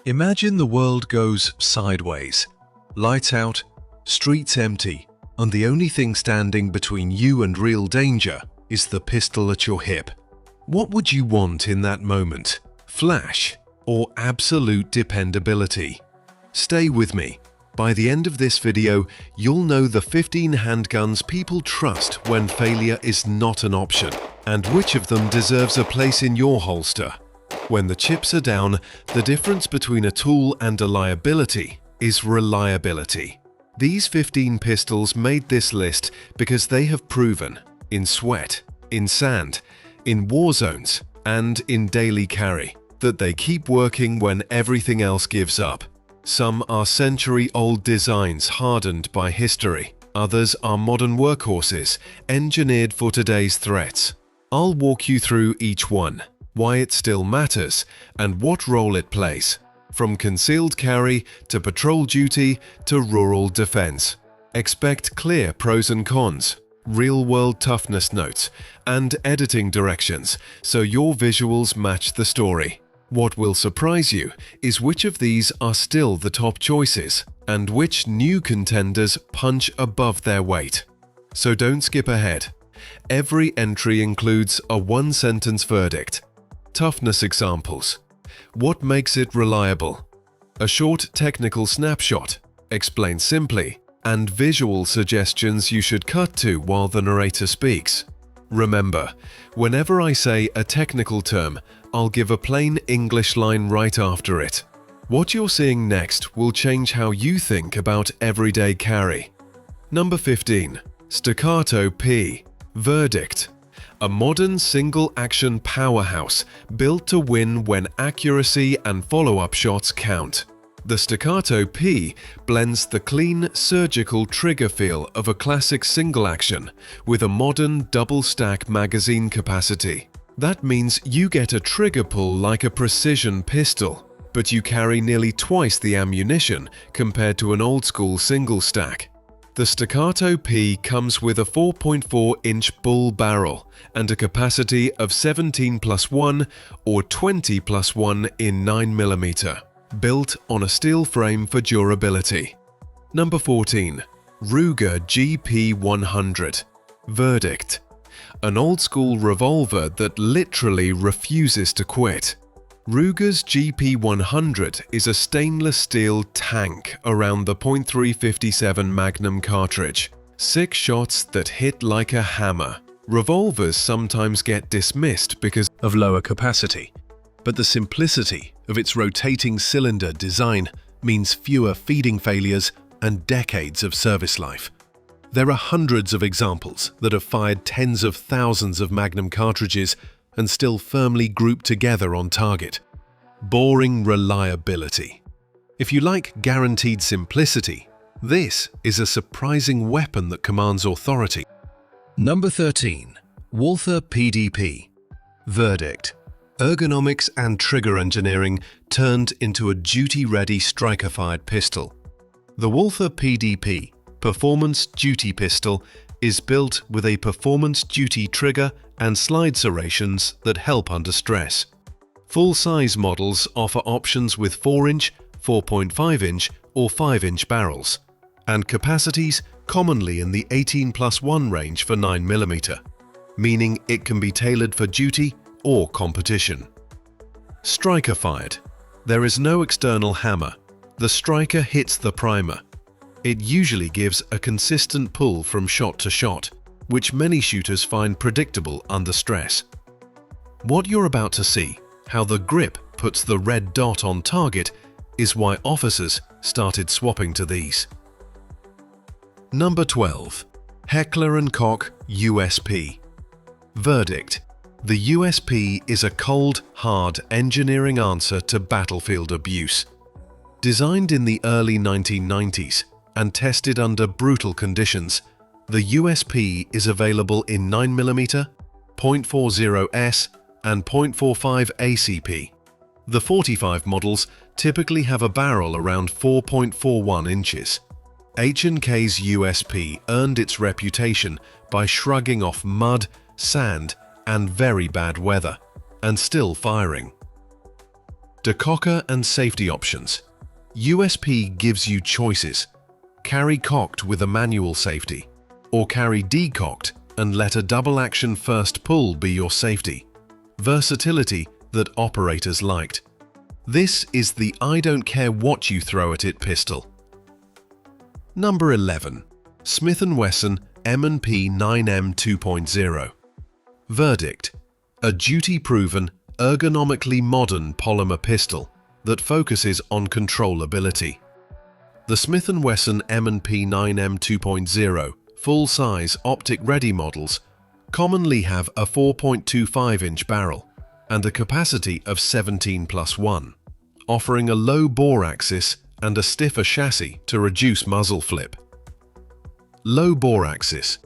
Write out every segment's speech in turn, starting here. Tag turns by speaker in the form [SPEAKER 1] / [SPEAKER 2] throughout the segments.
[SPEAKER 1] Imagine the world goes sideways. Lights out, streets empty, and the only thing standing between you and real danger is the pistol at your hip. What would you want in that moment? Flash or absolute dependability? Stay with me. By the end of this video, you'll know the 15 handguns people trust when failure is not an option, and which of them deserves a place in your holster. When the chips are down, the difference between a tool and a liability is reliability. These 15 pistols made this list because they have proven, in sweat, in sand, in war zones, and in daily carry, that they keep working when everything else gives up. Some are century-old designs hardened by history. Others are modern workhorses, engineered for today's threats. I'll walk you through each one, why it still matters, and what role it plays, from concealed carry to patrol duty to rural defense. Expect clear pros and cons, real-world toughness notes, and editing directions so your visuals match the story. What will surprise you is which of these are still the top choices and which new contenders punch above their weight. So don't skip ahead. Every entry includes a one-sentence verdict. Toughness examples. What makes it reliable? A short technical snapshot, explained simply, and visual suggestions you should cut to while the narrator speaks. Remember, whenever I say a technical term, I'll give a plain English line right after it. What you're seeing next will change how you think about everyday carry. Number 15. Staccato P. Verdict. A modern single-action powerhouse built to win when accuracy and follow-up shots count. The Staccato P blends the clean, surgical trigger feel of a classic single-action with a modern double-stack magazine capacity. That means you get a trigger pull like a precision pistol, but you carry nearly twice the ammunition compared to an old-school single-stack. The Staccato P comes with a 4.4-inch bull barrel and a capacity of 17+1 or 20+1 in 9mm, built on a steel frame for durability. Number 14. Ruger GP100. Verdict. An old-school revolver that literally refuses to quit. Ruger's GP100 is a stainless steel tank around the .357 Magnum cartridge. 6 shots that hit like a hammer. Revolvers sometimes get dismissed because of lower capacity, but the simplicity of its rotating cylinder design means fewer feeding failures and decades of service life. There are hundreds of examples that have fired tens of thousands of Magnum cartridges and still firmly grouped together on target. Boring reliability. If you like guaranteed simplicity, this is a surprising weapon that commands authority. Number 13. Walther PDP. Verdict. Ergonomics and trigger engineering turned into a duty-ready striker-fired pistol. The Walther PDP Performance Duty Pistol is built with a performance duty trigger and slide serrations that help under stress. Full-size models offer options with 4-inch, 4.5-inch or 5-inch barrels, and capacities commonly in the 18+1 range for 9mm, meaning it can be tailored for duty or competition. Striker-fired. There is no external hammer. The striker hits the primer. It usually gives a consistent pull from shot to shot, which many shooters find predictable under stress. What you're about to see, how the grip puts the red dot on target, is why officers started swapping to these. Number 12. Heckler & Koch USP. Verdict. The USP is a cold, hard engineering answer to battlefield abuse. Designed in the early 1990s, and tested under brutal conditions, the USP is available in 9mm, .40S, and .45 ACP. The 45 models typically have a barrel around 4.41 inches. H&K's USP earned its reputation by shrugging off mud, sand, and very bad weather, and still firing. Decocker and safety options. USP gives you choices. Carry cocked with a manual safety, or carry decocked and let a double-action first pull be your safety. Versatility that operators liked. This is the I don't care what you throw at it pistol. Number 11. Smith & Wesson M&P 9M 2.0. Verdict: a duty-proven, ergonomically modern polymer pistol that focuses on controllability. The Smith & Wesson M&P 9M 2.0 full-size optic-ready models commonly have a 4.25-inch barrel and a capacity of 17+1, offering a low bore axis and a stiffer chassis to reduce muzzle flip. Low bore axis.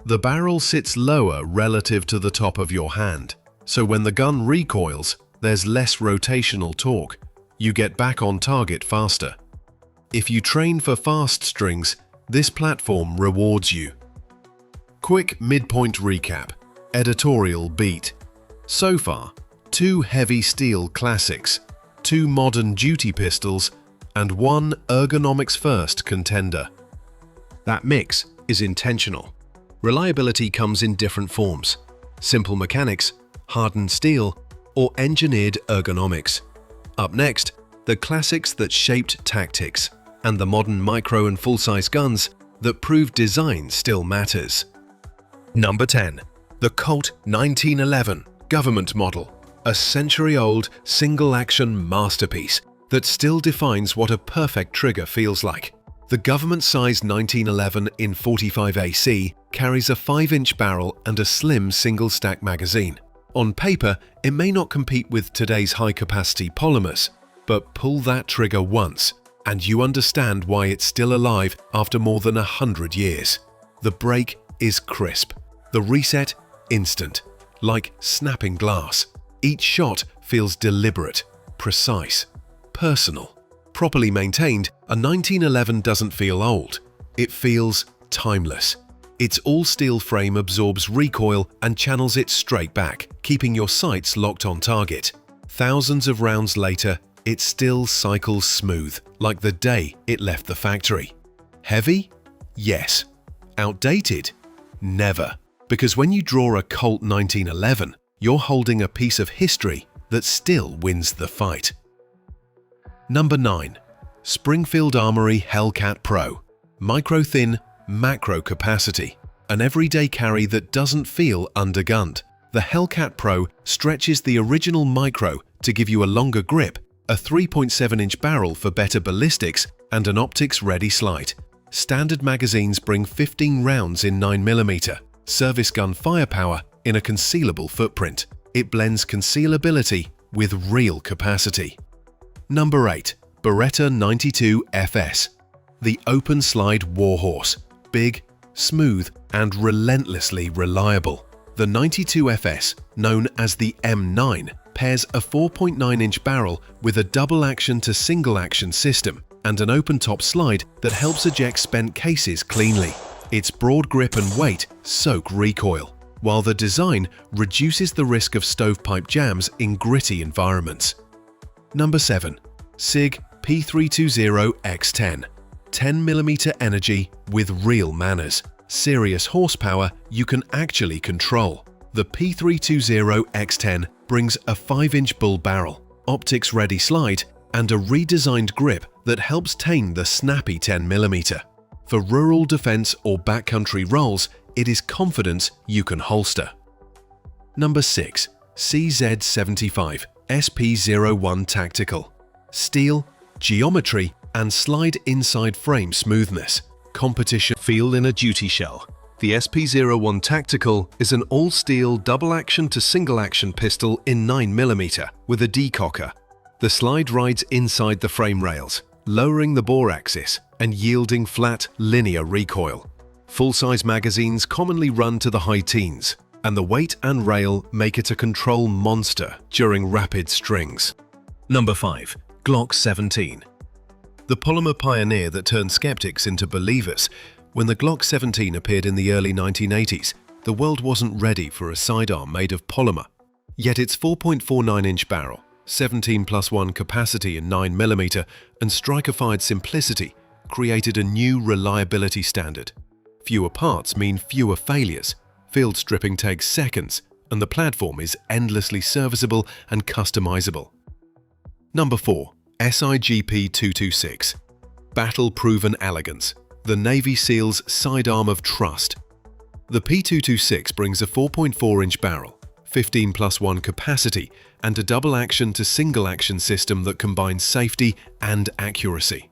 [SPEAKER 1] The barrel sits lower relative to the top of your hand, so when the gun recoils, there's less rotational torque. You get back on target faster. If you train for fast strings, this platform rewards you. Quick midpoint recap. Editorial beat. So far, 2 heavy steel classics, 2 modern duty pistols, and 1 ergonomics first contender. That mix is intentional. Reliability comes in different forms: simple mechanics, hardened steel, or engineered ergonomics. Up next, the classics that shaped tactics, and the modern micro and full-size guns that prove design still matters. Number 10. The Colt 1911 government model, a century-old single-action masterpiece that still defines what a perfect trigger feels like. The government-sized 1911 in 45 AC carries a 5-inch barrel and a slim single-stack magazine. On paper, it may not compete with today's high-capacity polymers, but pull that trigger once, and you understand why it's still alive after more than 100 years. The break is crisp. The reset, instant, like snapping glass. Each shot feels deliberate, precise, personal. Properly maintained, a 1911 doesn't feel old. It feels timeless. Its all-steel frame absorbs recoil and channels it straight back, keeping your sights locked on target. Thousands of rounds later, it still cycles smooth, like the day it left the factory. Heavy? Yes. Outdated? Never. Because when you draw a Colt 1911, you're holding a piece of history that still wins the fight. Number 9. Springfield Armory Hellcat Pro. Micro-thin, macro capacity. An everyday carry that doesn't feel undergunned. The Hellcat Pro stretches the original micro to give you a longer grip, a 3.7-inch barrel for better ballistics, and an optics-ready slide. Standard magazines bring 15 rounds in 9mm. Service gun firepower in a concealable footprint. It blends concealability with real capacity. Number 8. Beretta 92 FS. The open slide warhorse. Big, smooth, and relentlessly reliable. The 92 FS, known as the M9, pairs a 4.9-inch barrel with a double-action to single-action system and an open-top slide that helps eject spent cases cleanly. Its broad grip and weight soak recoil, while the design reduces the risk of stovepipe jams in gritty environments. Number 7. SIG P320 X-Ten. 10mm energy with real manners. Serious horsepower you can actually control. The P320 X-Ten brings a 5-inch bull barrel, optics-ready slide, and a redesigned grip that helps tame the snappy 10mm. For rural defense or backcountry roles, it is confidence you can holster. Number 6. CZ75 SP01 Tactical. Steel, geometry, and slide inside frame smoothness. Competition feel in a duty shell. The SP01 Tactical is an all-steel double-action to single-action pistol in 9mm with a decocker. The slide rides inside the frame rails, lowering the bore axis and yielding flat, linear recoil. Full-size magazines commonly run to the high teens, and the weight and rail make it a control monster during rapid strings. Number 5. Glock 17. The polymer pioneer that turned skeptics into believers. When the Glock 17 appeared in the early 1980s, the world wasn't ready for a sidearm made of polymer. Yet its 4.49-inch barrel, 17+1 capacity in 9mm, and striker-fired simplicity created a new reliability standard. Fewer parts mean fewer failures, field stripping takes seconds, and the platform is endlessly serviceable and customizable. Number 4. SIG P320 Battle-proven elegance, the Navy SEAL's sidearm of trust. The P320 brings a 4.4-inch barrel, 15+1 capacity, and a double-action to single-action system that combines safety and accuracy.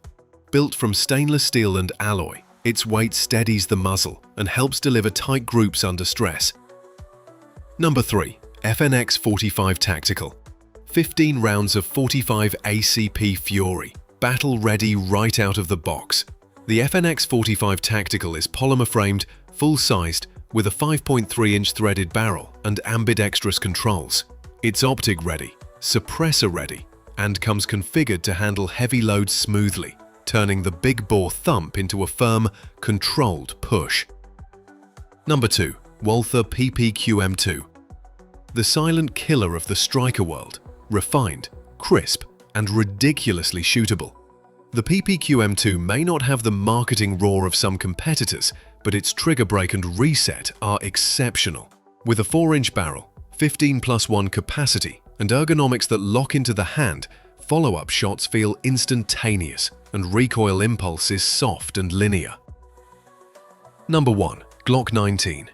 [SPEAKER 1] Built from stainless steel and alloy, its weight steadies the muzzle and helps deliver tight groups under stress. Number 3. FNX 45 Tactical 15 rounds of 45 ACP Fury, battle-ready right out of the box. The FNX 45 Tactical is polymer-framed, full-sized, with a 5.3-inch threaded barrel and ambidextrous controls. It's optic-ready, suppressor-ready, and comes configured to handle heavy loads smoothly, turning the big-bore thump into a firm, controlled push. Number 2. Walther PPQM2 The silent killer of the striker world, refined, crisp, and ridiculously shootable. The PPQM2 may not have the marketing roar of some competitors, but its trigger brake and reset are exceptional. With a 4-inch barrel, 15+1 capacity, and ergonomics that lock into the hand, follow-up shots feel instantaneous, and recoil impulse is soft and linear. Number 1. Glock 19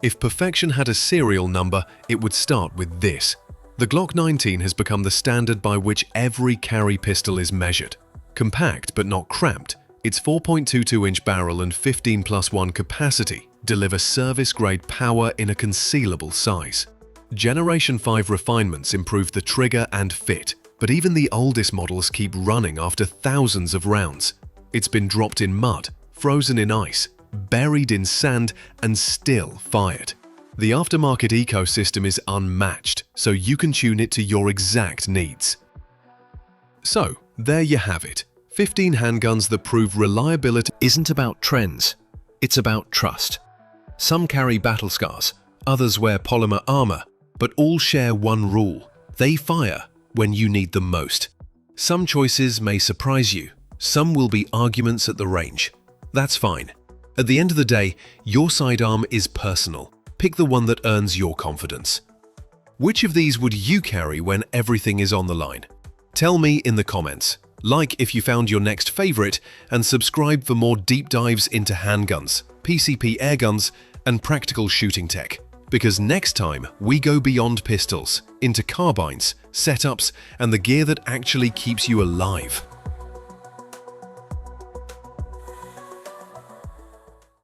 [SPEAKER 1] If perfection had a serial number, it would start with this. The Glock 19 has become the standard by which every carry pistol is measured. Compact but not cramped, its 4.22-inch barrel and 15+1 capacity deliver service-grade power in a concealable size. Generation 5 refinements improve the trigger and fit, but even the oldest models keep running after thousands of rounds. It's been dropped in mud, frozen in ice, buried in sand, and still fired. The aftermarket ecosystem is unmatched, so you can tune it to your exact needs. So, there you have it. 15 handguns that prove reliability isn't about trends, it's about trust. Some carry battle scars, others wear polymer armor, but all share one rule: they fire when you need them most. Some choices may surprise you, some will be arguments at the range. That's fine. At the end of the day, your sidearm is personal. Pick the one that earns your confidence. Which of these would you carry when everything is on the line? Tell me in the comments. Like if you found your next favorite, and subscribe for more deep dives into handguns, PCP airguns, and practical shooting tech. Because next time we go beyond pistols, into carbines, setups, and the gear that actually keeps you alive.